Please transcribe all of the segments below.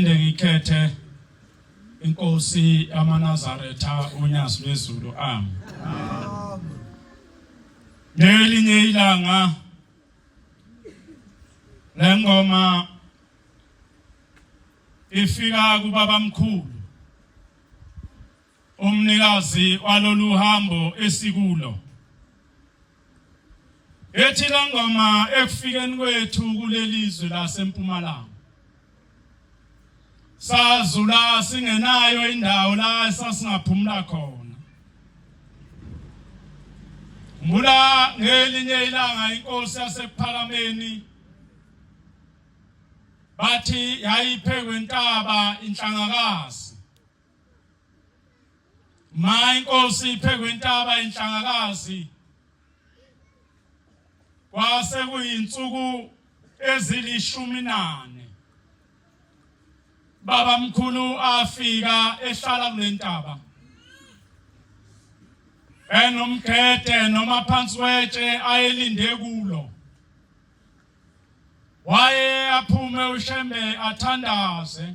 Ngikhethe inkosi yamaNazaretha uNyazi lwezulu ami. Ngelinye ilanga lengoma ifika kubabamkhulu umnikazi walolu hambo esikulo. Ethi la ngoma ekufikeni kwethu kulelizwe laseMpumalanga. Sazula singenayo indawo la sasingaphumula khona. Mula ngelinye ilanga inkosi yasephalameni bathi yayiphekwe intaba inhlangakazi. Ma inkosi iphekwe intaba inhlangakazi. Kwase kuyinsuku ezili-14. Baba mkhulu afika ehlala kulentaba. Enomkhete noma phansi wetshe ayelinde kulo. Waye aphume uShembe athandaze.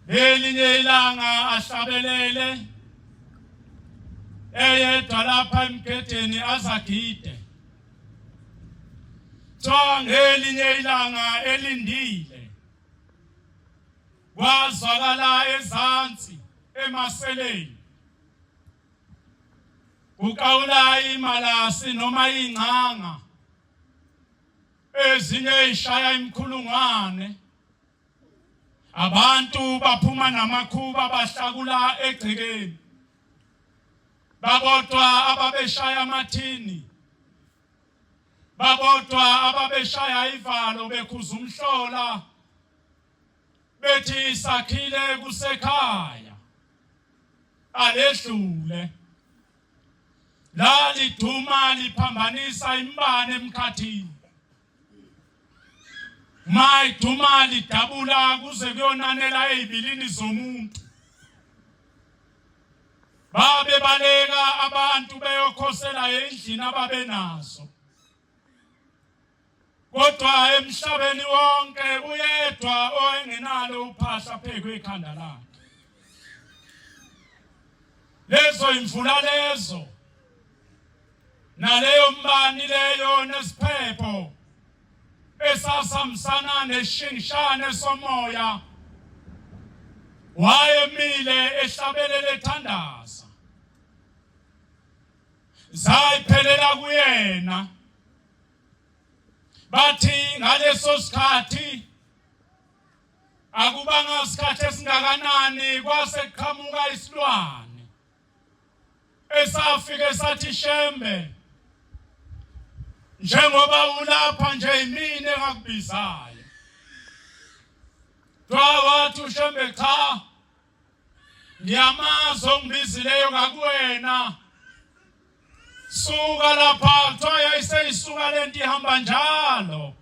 Elinye ilanga ahlabelele. Eyedwa lapha emkhetheni azagide. Ngelinye ilanga elindile. Kwazwakala ezansi emaseleni. Ukawula imalasi noma ingcanga. Ezinye ishaya imkhulungwane. Abantu baphuma namakhuba bahlakula egcekeni. Babodwa ababeshaya amathini. Babodwa ababeshaya ivalo bekhuza umhlola. Bethi sakhile kusekhaya aledlule la liduma liphambanisa imbane emkhathini ma iduma lidabula kuze kuyonanela ezibilini zomuntu babe baleka abantu beyokhosela endlini ababenazo. Kodwa emhlabeni wonke uyedwa oyengenalo uphahla phekwe ekhanda lakhe. Lezo imvula lezo naleyo mbani leyo nesiphepho esasamsana neshingishane somoya wayemile ehlabelele ethandaza. Zayiphelela kuyena. Bathi ngaleso sikhathi akubanga isikhathi esingakanani kwase kuqhamuka isilwane esafike sathi Shembe njengoba ulapha nje imini engakubizayo. Wathi uShembe cha ngiyamazi ongibizileyo ngakuwena. Suka lapha kuthiwa yayiseyisuka lento ihamba njalo.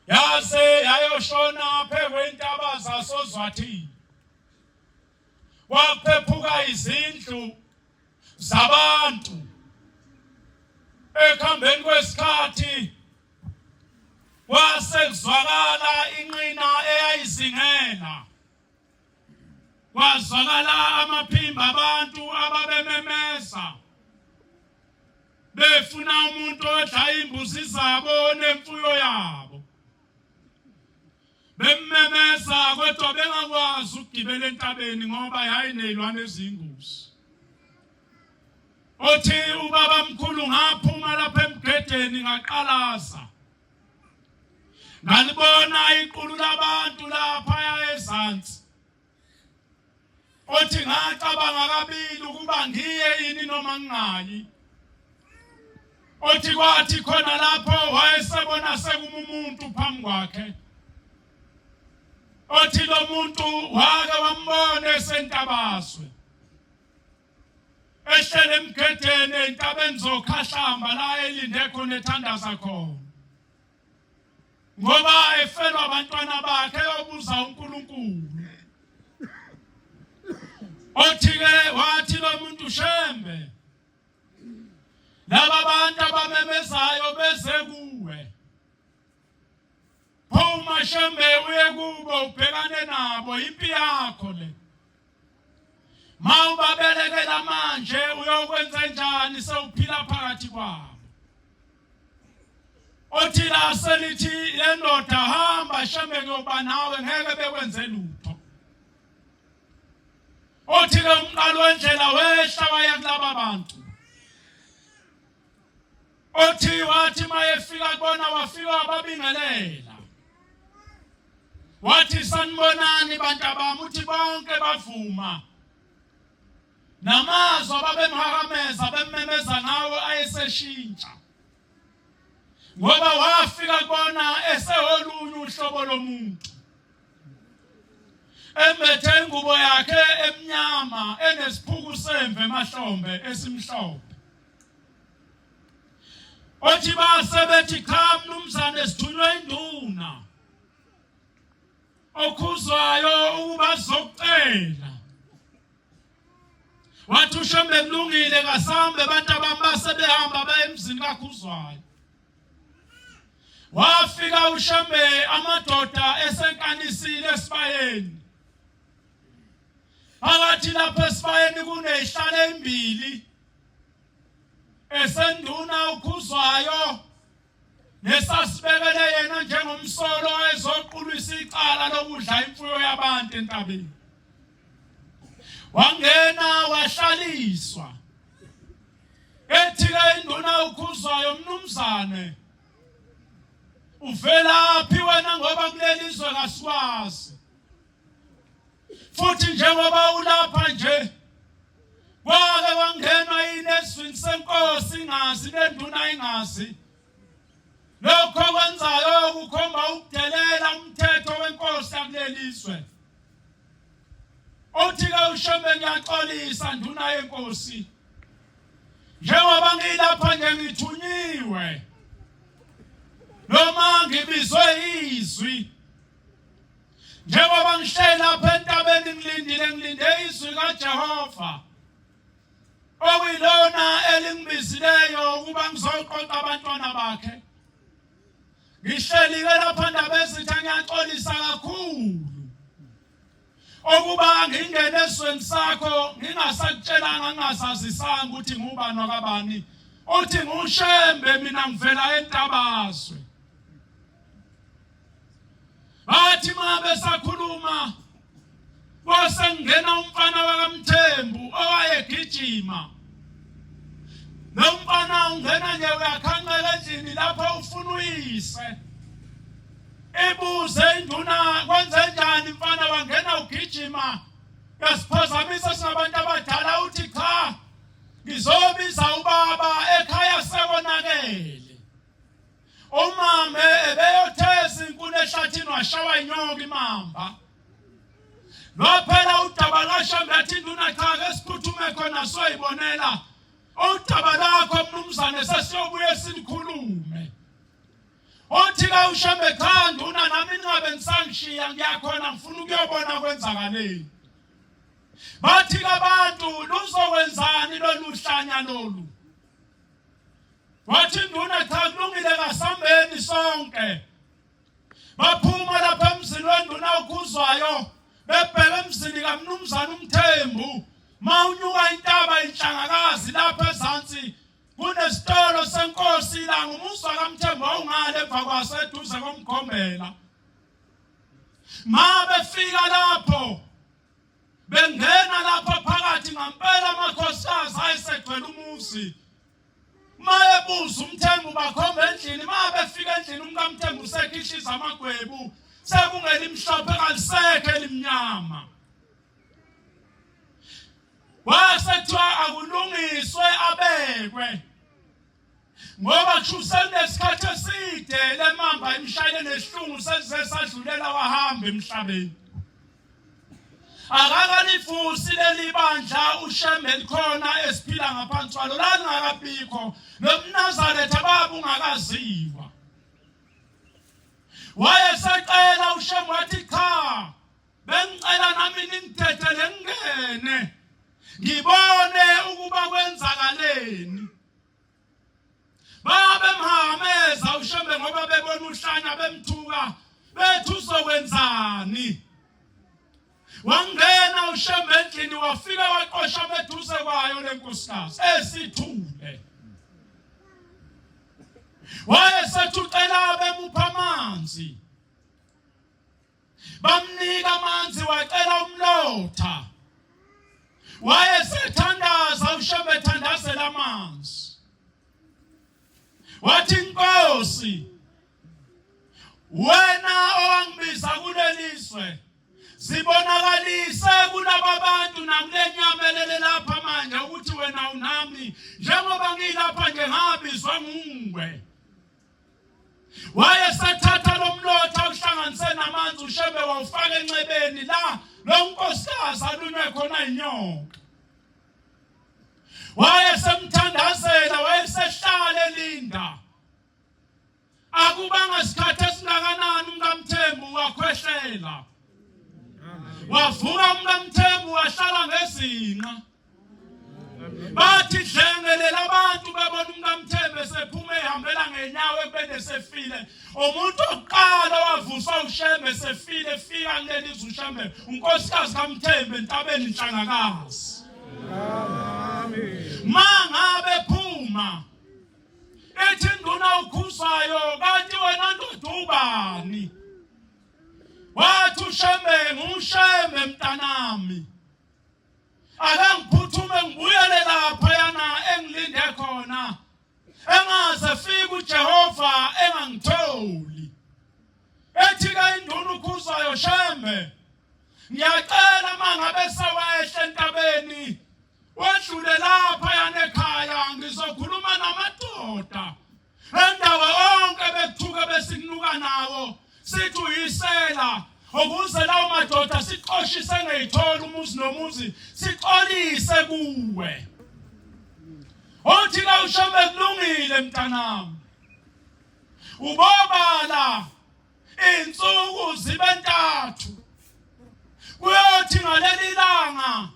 Yase yayoshona phekwe intaba zasozwathini. Waphephuka izindlu zabantu. Ekuhambeni kwesikhathi kwase kuzwakala inqina eyayizingela. Kwazwakala amaphimba abantu ababememeza. Befuna umuntu odla imbuzi zabo nemfuyo yabo. Bemmemeza kodwa bengakwazi ukugibela entabeni ngoba yayinezilwane ezingozi. Othi ubaba mkhulu ngaphuma lapha emgedeni ngaqalaza. Ngalibona iqulu labantu lapha ezansi. Othi ngacabanga kabili ukuba ngiye yini noma ngingayi. Othi kwathi khona lapho wayesebona sekumuntu phambi kwakhe. Othi lo muntu wake wambona esentabaswe. Ehlele emgedeni entabeni zokhahlamba la elinde khona ethandaza khona. Ngoba efelwa abantwana bakhe yobuza uNkulunkulu. Othi ke wathi lo muntu Shembe laba bantu abamemezayo beze kuwe. Phuma Shembe uye kubo ubhekane nabo impi yakho le. Mawubabelekela manje uyokwenza njani sewuphila phakathi kwabo. Othi la selithi le ndoda hamba shembe kuyoba nawe ngeke bekwenze lutho. Othi ke umqalo wendlela wehla waya kulaba bantu. Othi wathi mayefika kubona wafika wababingelela. Wathi sanibonani bantu abami uthi bonke bavuma. Namazwi ababemhakameza bemmemeza ngawo ayeseshintsha. Ngoba wafika kubona eseholunye uhlobo lomuntu. Embethe ingubo yakhe emnyama enesiphuku semve emahlombe esimhlophe. Othi basebethi cha mnumzane sithunywe induna okhuzwayo ukuba zokucela. Wathi ushembe kulungile kasambe abantu abambase behamba baye emzini kakhuzwayo. Wafika ushembe amadoda esenkanisile esibayeni. Phakathi lapha esibayeni kunezihlalo ezimbili. Esenduna ukhuzwayo nesasibekele yena njengomsolo ezoqulisa icala lokudla imfuyo yabantu entabeni. Wangena wahlaliswa. Ethi ke induna ukhuzwayo mnumzane uvelaphi wena ngoba kulelizwe kasikwazi. Futhi njengoba ulapha nje kwake wangenwa yini eswini senkosi ingazi nenduna ingazi. Lokho kwenzayo kukhomba ukudelela umthetho wenkosi yakulelizwe. Othi ke ushembe ngiyaxolisa nduna yenkosi. Njengoba ngilapha nje ngithunyiwe. Noma ngibizwe izwi. Njengoba ngihleli lapha entabeni ngilinde izwi kaJehova. Okuyilona elingibizileyo ukuba ngizoqoqa abantwana bakhe. Ngihleli ke lapha ndaba ezithi ngiyaxolisa kakhulu. Okuba ngingene esweni sakho ngingasakutshelanga ngingasazisanga ukuthi ngubani wakabani. Uthi ngushembe mina ngivela entabazwe. Bathi mabe sakhuluma kwase ngena umfana wakaMthembu owayegijima. Lo mfana ungena nje uyakhanqela endlini lapho ufuna uyise. Ebuze induna kwenze njani mfana wangena ugijima. Yasiphazamisa sinabantu abadala uthi cha ngizobiza ubaba ekhaya sekonakele. Umama ebeyotheza inkuni ehlathini washawa inyoka imamba. Lophela udaba lwashambe yathi induna cha ke siphuthume khona soyibonela. Udaba lakho mnumzane sesiyobuye silikhulume. Othi ka ushambe cha nduna nami ningabe nisangishiya ngiyakhona ngifuna ukuyobona kwenzakaleni. Bathi abantu luzokwenzani lolu hlanya lolu. Wathi nduna cha kulungile kasambeni sonke. Baphuma lapha emzini wenduna ukhuzwayo bebheka emzini kaMnumzane uMthembu. Mawunyuka intaba inhlangakazi lapha ezantsi kunesitolo senkosi la ngumuzwa kaMthembu ongale emva kwaseduze komgombela. Befika lapho bengena lapha phakathi ngampela amakhosikazi ayesegcwele umuzi. Mayebuza uMthembu bakhomba endlini befika endlini umkaMthembu sekhishisa amagwebu sekungeli mhlophe kalisekho elimnyama. Wasethiwa akulungiswe abekwe. Ngoba kushusa lesikhathi eside lemamba imshayile nesihlungu sesize sadlulela wahamba emhlabeni. Akakalifusi leli bandla ushembe likhona esiphila ngaphansi kwalo la lingakabikho noMnazaretha baba ungakaziwa. Wayesecela ushembe wathi cha bengicela nami ningithethele ngene ngibone ukuba kwenzakaleni. Babemhameza ushembe ngoba bebona uhlanya bemthuka bethu uzokwenzani. Wangena uShembe endlini wafika waqosha beduze kwayo lenkosikazi esithule. Wayesethucela bemupha amanzi. Bamnika amanzi wacela umlotha. Wayesethandaza uShembe ethandazela amanzi. Wathi Nkosi, wena owangibiza kulelizwe, sibonakalise kulaba bantu nakulenyama lapha manje ukuthi wena unami njengoba ngilapha nje ngabizwa nguwe. Wayesethatha lo mlotha uhlanganise namanzi uShembe wawufaka enxebeni la lo nkosikazi alunywe khona inyoka. Wayesemthandazela wayesehlala elinda. Akubanga isikhathi esingakanani umkaMthembu wakhwehlela. Wavuka umkaMthembu wahlala ngezinqa. Bathi dlengelela abantu babona umkaMthembu esephuma ehambela ngenyawo ekubene sefile. Umuntu oqala wavuswa uShembe esefile efika kulelizwe uShembe unkosikazi kaMthembu entabeni Nhlangakazi. Mangabe phuma ethi nduna ukhuzwayo kanti wena ndoda ubani? Wathi uShembe nguShembe mntanami. Akangiphuthume ngibuyele lapha yana engilinde khona. Engaze fika uJehova engangitholi. Ethi ke induna ukhuzwayo Shembe, ngiyacela mangabe sawehla entabeni wedlule lapha yana ekhaya ngizokhuluma namadoda. Endawo onke bethuke besikunuka nawo sithi uyisela ukuze lawo madoda siqoshise ngeyitholi umuzi nomuzi siqolise kuwe. Othi la uShembe kulungile mntanami. Ubobala insuku zibe 3. Kuyothi ngaleli langa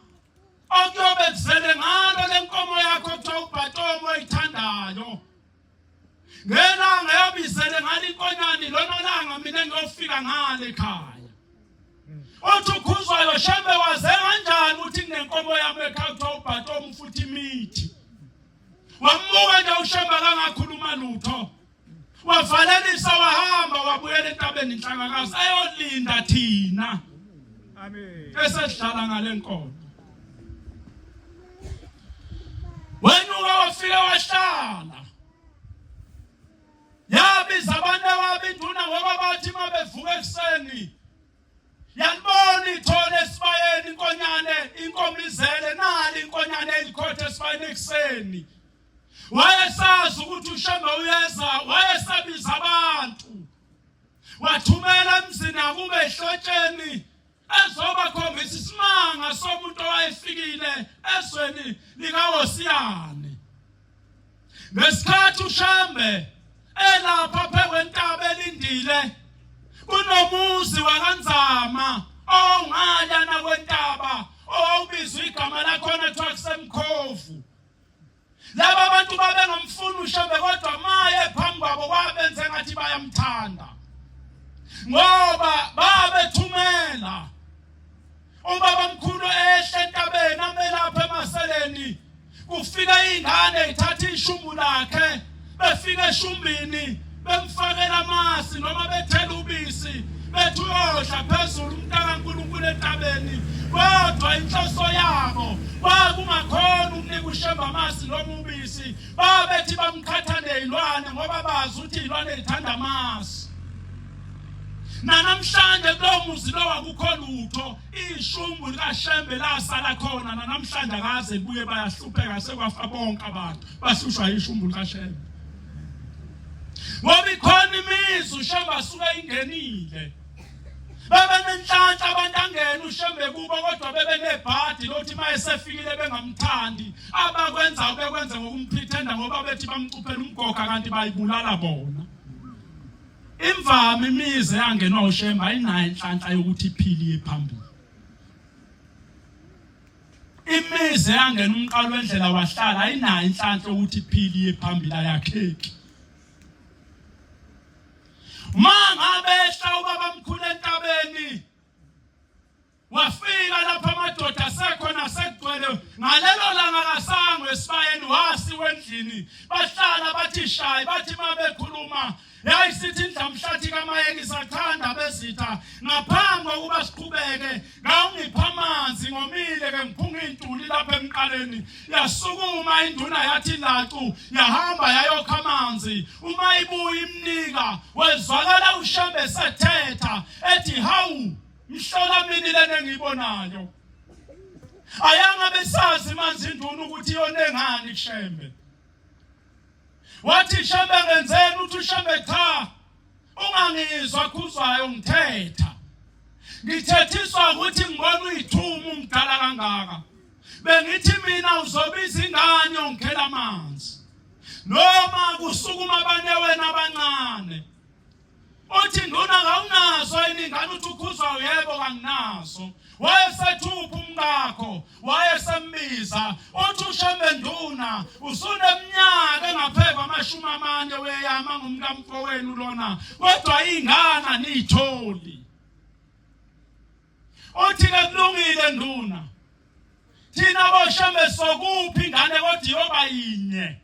akuyobe kuzele ngalo lenkomo yakho kuthiwa uBhatomo oyithandayo. Ngelanga yabizele ngale inkonyane lona langa mina ngiyofika ngale ekhaya. Othi ukhuzwayo Shembe waze kanjani ukuthi kunenkomo yami ekhaya kuthiwa uBhatomo futhi imithi. Wamuka nje uShembe kangakhuluma lutho. Wavalelisa wahamba wabuyela entabeni Nhlangakazi ayolinda thina. Amen. Esedlala ngale nkomo. Wenuka wafika wahlala. Yabiza abantu ababinduna ngoba bathi mabevuka ekseni. Yanibona ithole esibayeni inkonyane inkomo izele nali inkonyane elikhothe esibayeni ekseni. Wayesazi ukuthi uShembe uyeza, wayesabiza abantu. Wathumela emzini akube ehlotsheni ezoba khombisa isimanga somuntu owayefikile esweni likaWosiyane. Ngesikhathi uShembe elapha phekwentaba elindile kunomuzi wakanzama ongalana kwentaba owubizwa igama lakhona kuthiwa kuseMkhovu. Laba abantu babengamfuni uShembe kodwa maye phambi kwabo kwabenze ngathi bayamthanda. Ngoba babethumela ubaba mkhulu ehle entabeni amelapha emaseleni. Kufika ingane ithatha ishumbu lakhe, befika eshumbini bemfakela amasi noma bethela ubisi bethi uyodla phezulu umntakaNkulunkulu entabeni. Kodwa inhloso yabo kwakungakhona ukunika uShembe amasi noma ubisi. Babethi bamkhathane izilwane ngoba bazi ukuthi izilwane zithanda amasi. Nanamhlanje kulo muzi lo akukho lutho. Ishumbu likaShembe lasala khona nanamhlanje akaze buye bayahlupheka sekwafa bonke abantu basushwa ishumbu likaShembe. Ngoba ikhona imizwa uShembe asuke ingenile. Bebe nenhlanhla abantu angena uShembe kubo kodwa bebe nebhadi lokuthi mayesefikile bengamthandi. Abakwenza bekwenze ngokumphithenda ngoba bethi bamcuphela umgoga kanti bayibulala bona. Imvama imize yangenwa uShembe ayinayo inhlanhla yokuthi iphiliye phambili. Imize yangena umqalo wendlela wahlala ayinayo inhlanhla yokuthi iphiliye phambili ayakheki. Mangabehla ubabamkhulu entabeni wafika lapha amadoda asekhona sekugcwele ngalelo langa kasango esibayeni wasiwe endlini bahlala bathi shayi bathi mabekhuluma yayisithi indlamhlathi kaMayeki sathanda bezitha ngaphambi kokuba siqhubeke ngawungipha amanzi ngomile ke ngiphunga intuli lapha emqaleni yasukuma induna yathi lacu yahamba yayokha amanzi uma ibuya imnika wezwakala uShembe sethetha ethi hawu mhlola mina lena engiyibonayo ayanga besazi manje induna ukuthi yone ngani kuShembe wathi Shembe ngenzeni uthi uShembe cha ungangizwa khuzwayo ngithetha ngithethiswa ukuthi ngibona uyithuma umdala kangaka bengithi mina uzobiza ingane ongikhela amanzi noma kusukuma abanye wena abancane uthi nduna ngawunazo iningane uthi ukhuzwayo yebo kanginazo wayesethupa umngakho wayesembiza uthi uShembe nduna usuneminyaka engaphezulu kwama40 weyama ngumkamfowenu lona kodwa ingane niyitholi uthi ke kulungile nduna thina boShembe sokuphi ingane kodwa iyoba yinye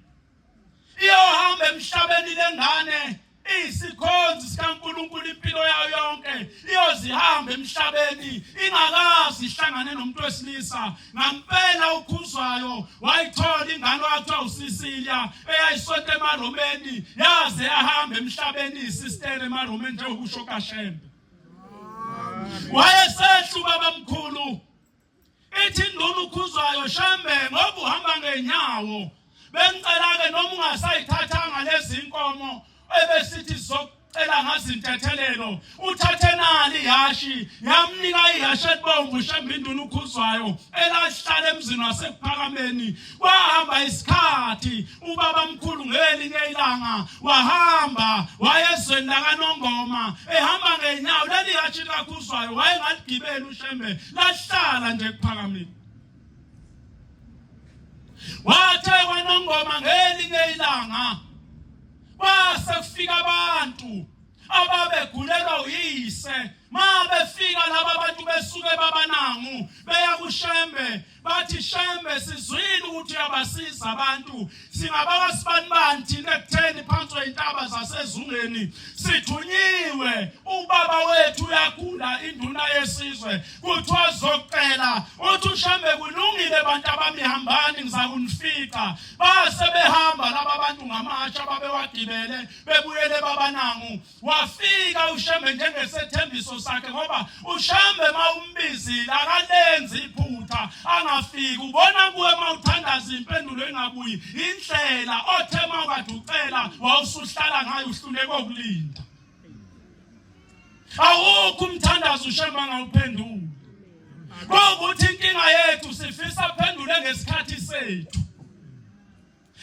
iyohamba emhlabeni lengane isikhonzi sikaNkulunkulu impilo yayo yonke iyozihamba emhlabeni ingakazi ihlangane nomuntu wesilisa ngampela ukhuzwayo wayithola ingane wakhe uSisilia eyayisonto emaromeni yaze yahamba emhlabeni isistere emaromeni njengokusho kaShembe wayesehluka bamkhulu ithi nduna ukhuzwayo Shembe ngoba uhamba ngenyawo bengicela ke noma ungasayithathanga lezi inkomo ebesithi zocela ngazintethelelo uthathe nali ihashi yamnika ihashi ebomvu uShembe induna ukhuzwayo elahlala emzini wasekuphakameni kwahamba isikhathi ubabamkhulu ngelinye ilanga wahamba wayezweni lakaNongoma ehamba ngenyawo leli hashi kakhuzwayo wayengaligibeli uShembe lahlala nje kuphakameni wathe kwaNongoma ngelinye ilanga base kufika abantu ababegulelwa uyise mabefika laba bantu besuke babanangu beya kuShembe bathi Shembe sizwile ukuthi uyabasiza abantu singabaka sibanibani thina ekutheni phansi kwentaba zasezungeni sithunyiwe ubaba wethu uyagula induna yesizwe kuthiwa zokucela uthi uShembe kulungile abantu abamihambani ngizakunifika base behamba laba bantu ngamatsha babewagibele bebuyele babanangu wafika uShembe njengesethembiso sakhe ngoba uShembe mawumbizile akalenzi iphutha angafiki ubona kuwe mawuthandaza impendulo engabuyi indlela othema ukade ucela wawusuhlala ngayo uhluleke ukulinda awukho umthandazo uShembe angawuphendula ngokuthi inkinga yethu sifisa phendule ngesikhathi sethu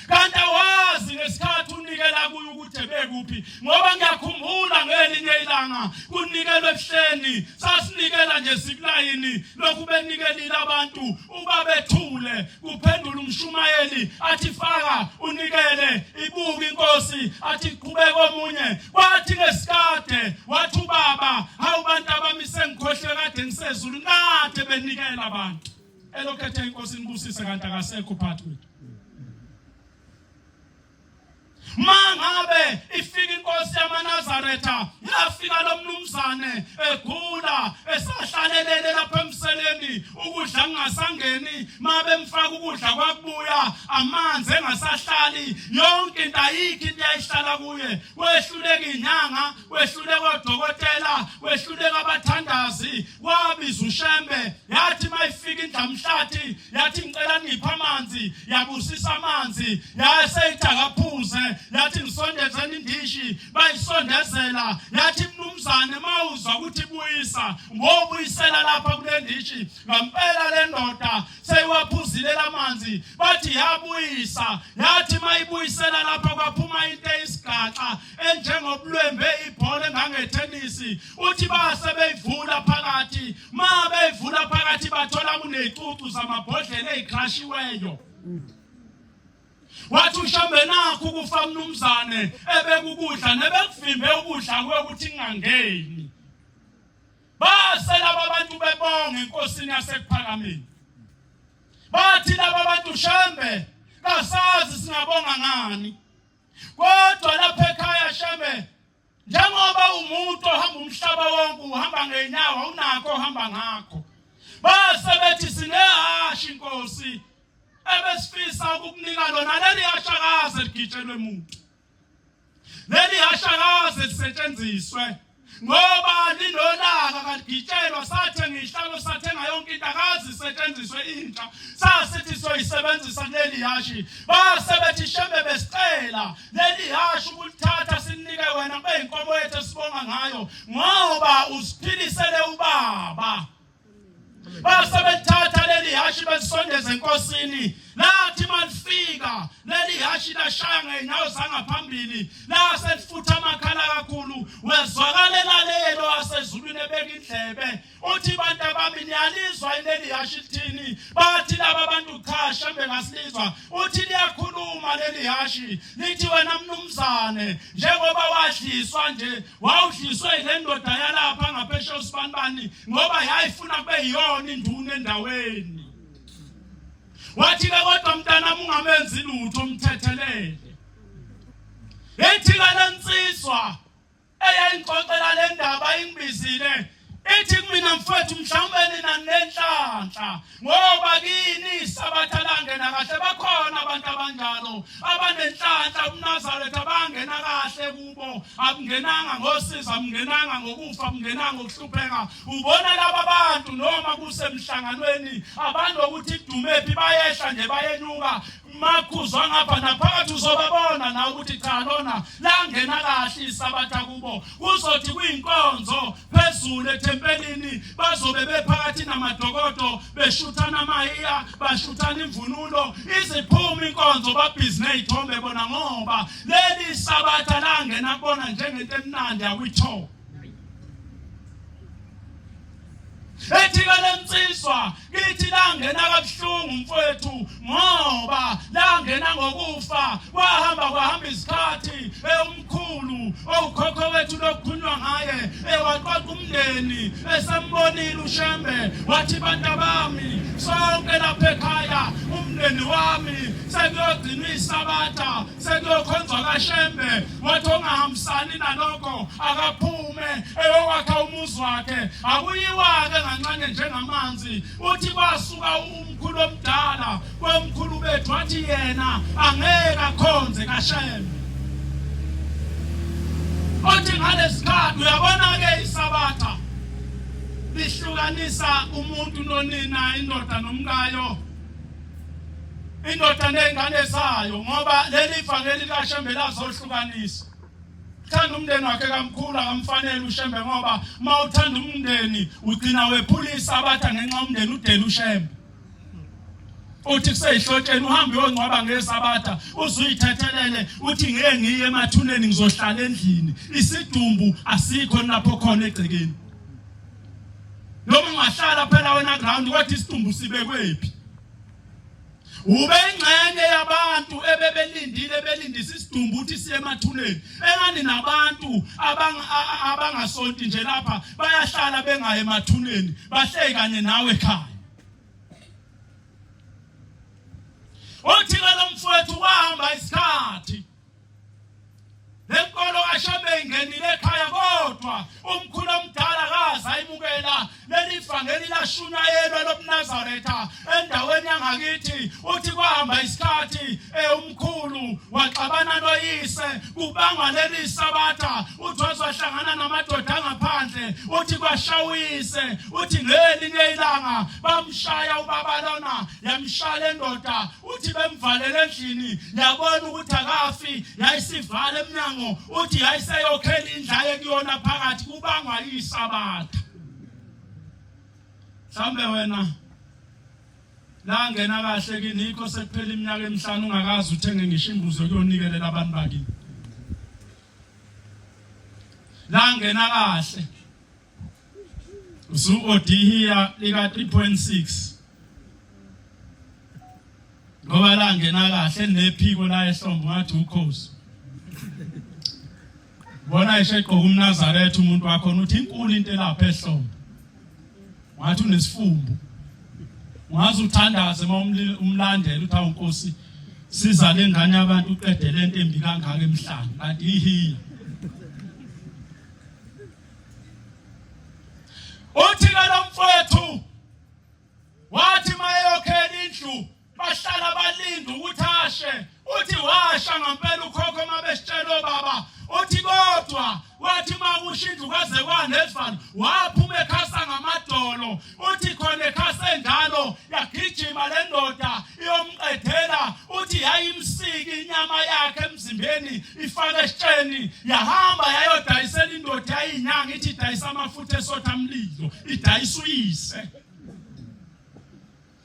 kanti awazi ngesikhathi unikela kuyo ukuthi ebekuphi ngoba ngiyakhumbula ngelinye ilanga kunikelwe ebuhleni sasinikela nje sikulayini lokhu benikelile abantu ubabethule kuphendula umshumayeli athi faka unikele ibuka inkosi athi qhubeka omunye kwathi ngesikade wathi ubaba hawu bantu abamise ngikhohle kade ngisezulu kade benikela abantu elokhethe inkosi nibusise kanti akasekho phakathi kwethu mangabe ifika inkosi yamaNazaretha yafika lo mnumzane egula esahlalelele lapha emseleni ukudla kungasangeni mabe mfaka ukudla kwakubuya amanzi engasahlali yonke into ayikho into yayihlala kuye wehluleka inyanga wehluleka odokotela wehluleka abathandazi wabiza uShembe yathi mayifika indlamhlathi yathi ngicela nipha amanzi yabusisa amanzi yaseyithi akaphuze yathi ngisondezeni indishi bayisondezela yathi mnumzane mawuzwa ukuthi buyisa ngobuyisela lapha kule ndishi ngampela le ndoda seyiwaphuzile lamanzi bathi yabuyisa yathi mayibuyisela lapha kwaphuma into eyisigaxa enjengobulwembe ibhola engangetenisi uthi base beyivula phakathi beyivula phakathi bathola kunecucu zamabhodlela ezikrashiweyo wathi uShambe nakho ukufa mnumzane ebekukudla nebekuvimbe ukudla kuwe ukuthi ngingangeni. Base laba abantu bebonga inkosini yasePhakameni. Bathi laba bantu Shambe kasazi singabonga ngani. Kodwa lapha ekhaya Shambe njengoba umuntu ohamba umhlaba wonke uhamba ngenyawo unakho ohamba ngakho. Base bethi sinehashi inkosi ebesifisa ukukunika lona leli hashakazi ligitshelwe umuntu. Leli hashakazi lisetshenziswe ngoba linolaka kaligitshelwa sathe ngihlalo sathenga yonke into akazi isetshenziswe intsha sasithi soyisebenzisa leli hashi. Base bethi Shambe besicela leli hashi ukulithatha sinike wena kube inkomo yethu esibonga ngayo ngoba usiphilisele ubaba. Base bethatha leli hashi besondeza enkosini. Lathi malifika leli hashi lashaya ngeenyawo zangaphambili lase lifutha amakhala kakhulu wezwakalela lelo wasezulwini ebeka indlebe uthi bantu abami niyalizwa leli hashi lithini. Bathi laba bantu cha Shambe ngasilizwa. Uthi liyakhuluma leli hashi lithi wena mnumzane njengoba wadliswa nje wawudliswe ile ndoda yalapha ngaphesheya usibanibani ngoba yayifuna kube yiyona induna endaweni. Wathi-ke kodwa mntanami ungamenzi lutho umthethelele. Ethi kalensizwa eyayingxoxela le ndaba ingibizile ithi kumina mfowethu mhlawumbe nina nenhlanhla ngoba kini isabatha langena kahle bakhona abantu abanjalo abanenhlanhla uMnazaretha abangena kahle kubo abungenanga ngosiza abungenanga ngokufa abungenanga ngokuhlupheka. Ubona laba bantu noma kusemhlanganweni abantu ukuthi idumephi bayehla nje bayenyuka makhuzwa ngapha naphakathi uzobabona na ukuthi cha lona langena kahle isabatha kubo. Kuzothi kuyinkonzo phezulu etempelini bazobe bephakathi namadokodo beshuthana amahiya bashuthana imvunulo iziphuma inkonzo babhizi nezithombe bona ngoba leli sabatha langena bona njengento emnandi yakuyithoba. Ethi kalensizwa kithi langena kabuhlungu mfowethu ngoba langena ngokufa kwahamba isikhathi umkhulu okhokho wethu lokukhunywa ngaye ewaqoqa umndeni esembonile uShambe wathi bantu bami sonke lapha ekhaya umndeni wami sekuyogcina isabatha sekuyokhonzwa kaShambe wathi ongahambisani nalokho akaphume eyokwakha umuzi wakhe akuyiwake kancane njengamanzi. Uthi kwasuka umkhulu omdala kwemkhulu bethu wathi yena angeke akhonze kaShambe. Uthi ngalesikhathi uyabona ke isabatha lihlukanisa umuntu nonina indoda nomkayo indoda nengane zayo ngoba leli ivangeli kaShambe lazohlukanisa. Thanda umndeni wakhe kamkhulu akamfanele uShambe ngoba mawuthanda umndeni ugcina wephula isabatha ngenxa umndeni udela uShambe. Uthi kuseyihlotsheni uhambe uyongcwaba ngesabatha uzuyithethelele uthi ngeke ngiye emathuneni ngizohlala endlini isidumbu asikho lapho khona egcekeni. Noma ungahlala phela wena ground wathi isidumbu sibekwephi. Ube ingxenye yabantu belindisa isidumbu uthi siye emathuneni engani nabantu abangasonti nje lapha bayahlala bengaye emathuneni bahleke kanye nawe ekhaya. Uthi lo mfowethu wahamba isikhathi lenkolo kaShambe ingenile ekhaya kodwa umkhulu omdala akaze ayimukela leli ivangeli lashunyayelwa lobuNazaretha endaweni yangakithi. Uthi kwahamba isikhathi umkhulu waxabana noyise kubangwa leli sabatha uthi wazohlangana namadoda angaphandle. Uthi kwashawise uthi ngelinye ilanga bamshaya ubaba lona yamshala endoda uthi bemvalele endlini yabona ukuthi akafi yayisivala eminyango uthi yayiseyokhela indlaye kuyona phakathi kubangwa isabatha. Mhlambe wena la ngena kahle kini ikho sekuphela iminyaka emihlanu ungakazi uthenge ngisho imbuzo kuyonikelela abantu bakini. La ngena kahle usu odihiya lika 3.6 ngoba la ngena kahle nephiko la ehlombe ngathi ukhosi bona esheqoka umNazaretha umuntu wakho uthi inkulu into elapha ehlombe wathi unesifumbu ngazi uthandaze umlandela uthi awunkosi siza lengane yabantu uqede lento embi kangaka emhlanje kanti ihiya uthi lo mfowethu wathi mayeyokhela indlu bahlala balinda ukuthi ashe uthi washa ngempela ukhokho mabesitshela baba uthi kodwa wathi makusha indlu kwaze kwanezivalo waphuma ekhasa ngamadolo uthi khona ekhasa endalo yagijima le ndoda iyomqedela uthi yayimsiki inyama yakhe emzimbeni ifaka esitsheni yahamba yayodayisela indoda yayinyanga ithi dayisa amafutha esotha mlilo idayisa uyise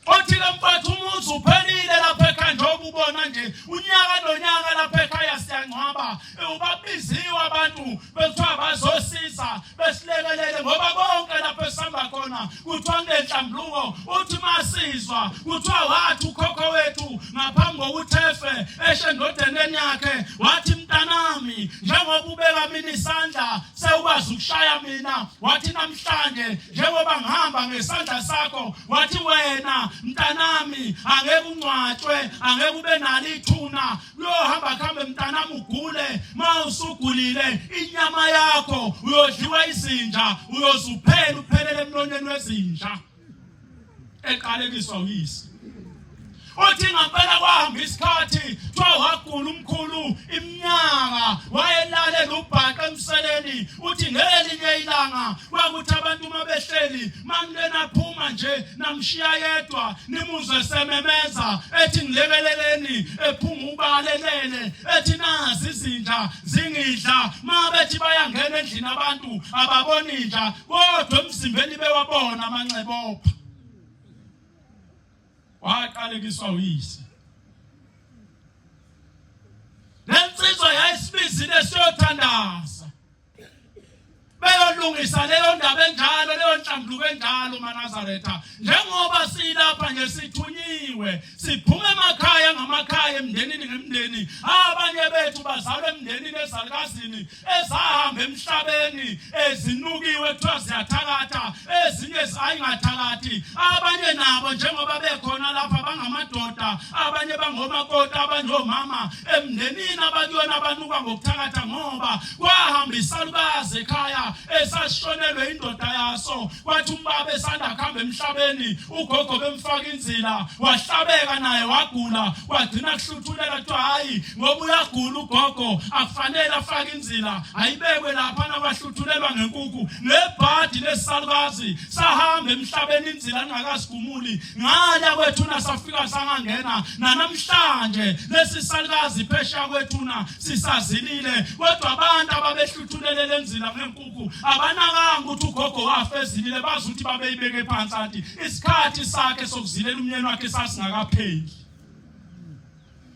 othi lemfowethu umuzi uphelile lapha ekhaya njengoba ubona nje unyaka nonyaka lapha ekhaya siyangcwaba ubabiziwe abantu bethiwa bazosiza besilekelele ngoba konke lapha esihamba khona kuthiwa kunenhlambuluko uthi masizwa kuthiwa wathi ukhokho wethu ngaphambi kokuthi efe eshe endodeni yakhe wathi mntanami njengoba ubeka mina isandla sewukwazi ukushaya mina wathi namhlanje njengoba ngihamba ngesandla sakho wathi wena mntanami angeke ungcwatshwe angeke ube nalo ithuna uyohamba khambe mntanami ugule mawusugulile inyama yakho uyodliwa izinja uyozuphela uphelele emlonyeni wezinja eqalekiswa uyise uthi ngempela kwahamba isikhathi kuthiwa wagula umkhulu iminyaka wayelale lubhaqa emseleni uthi ngelinye ilanga kwakuthi abantu mabehleli manilena phuma nje namshiya yedwa nimuzwe sememeza ethi ngilekeleleni ephuma ubalelele ethi nazi izinja zingidla mabethi bayangena endlini abantu ababoni inja kodwa emzimbeni bewabona amanxebopha waqalekiswa uyise lensizwa yayisibizile siyothandaza beyolungisa leyo ndaba enjalo leyo nhlambuluko enjalo maNazaretha njengoba silapha nje sithunyiwe siphume emakhaya ngamakhaya emndenini ngemndeni abanye bethu bazalwa emndenini ezalukazini ezahamba emhlabeni ezinukiwe kuthiwa ziyathakatha ezinye ayingathakathi abanye nabo njengoba bekhona lapha bangamadoda abanye bangomakoti abanye omama emndenini abakuyona abanuka ngokuthakatha ngoba kwahamba isalukazi ekhaya esashonelwe indoda yaso kwathi umbaba esanda khamba emhlabeni ugogo bemfaka inzila wahlabeka naye wagula wagcina kuhluthulela kuthiwa hayi ngoba uyagula ugogo akufanele afake inzila ayibekwe lapha nabahluthulelwa ngenkukhu nebhadi lesalukazi sahamba emhlabeni inzila ingakasigumuli ngala kwethuna safika sangangena namhlanje lesi salukazi phesha kwethuna sisazilile kodwa abantu ababehluthulele lenzila ngenkukhu abanakanga ukuthi ugogo wafa ezilile bazi ukuthi babeyibeke phansi athi isikhathi sakhe sokuzilela umnyeni wakhe sasingakapheli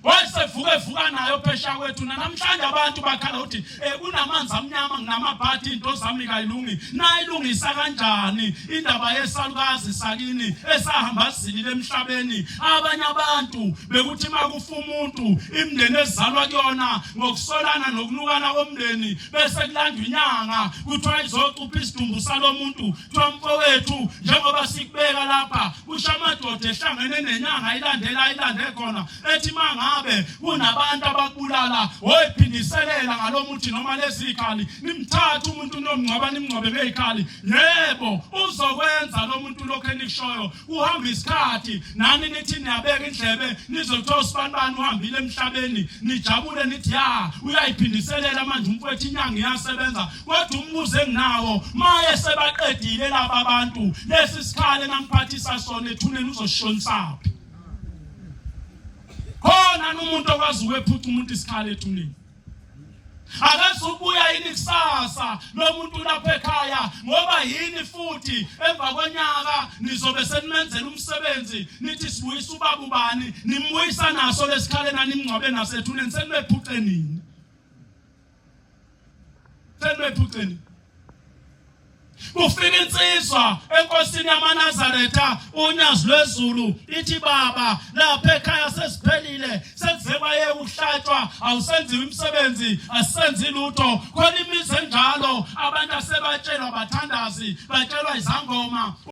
wayesevuka nayo phesha kwethu namhlanje abantu bakhala ukuthi kunamanzi amnyama nginamabhadi into zami kayilungi nayilungisa kanjani indaba yesalukazi sakini esahamba zilile emhlabeni abanye abantu bekuthi makufa umuntu imndeni ezalwa kuyona ngokusolana nokunukana komndeni bese kulandwa inyanga kuthiwa izocupha isidumbu salomuntu kuthiwa mfowethu njengoba sikubeka lapha kusha amadoda ehlangene nenyanga ilande khona ethi manga kunabantu ababulala oyiphindiselela ngalomuthi noma lezikhali nimthatha umuntu nomngcwaba nimngcwabe ngezikhali yebo uzokwenza lo muntu lokho enishoyo uhamba isikhathi nani nithi niyabeka indlebe nizothola sibanibani uhambile emhlabeni nijabule nithi ya uyayiphindiselela manje umfowethu inyanga iyasebenza kodwa umbuzo enginawo maye sebaqedile laba abantu lesi sikhali namphathisa sona ethuneni uzoshonisaphi khona umuntu okwazi ukwephutha umuntu isikhala ethuneni akazubuya yini kusasa lo muntu lapha ekhaya ngoba yini futhi emva konyaka nizobe senimenzela umsebenzi nithi sibuyisa ubaba ubani nimbuyisa naso lesikhala nanimngcwabe nasethuneni senibephuce nini kufika insizwa enkosini yamaNazaretha unyazi lwezulu ithi baba lapha ekhaya sesiphelile sekuze baye uhlatshwa awusenziwa imisebenzi asenzi lutho khona imizi enjalo abantu asebatshelwa bathandazi batshelwa izangoma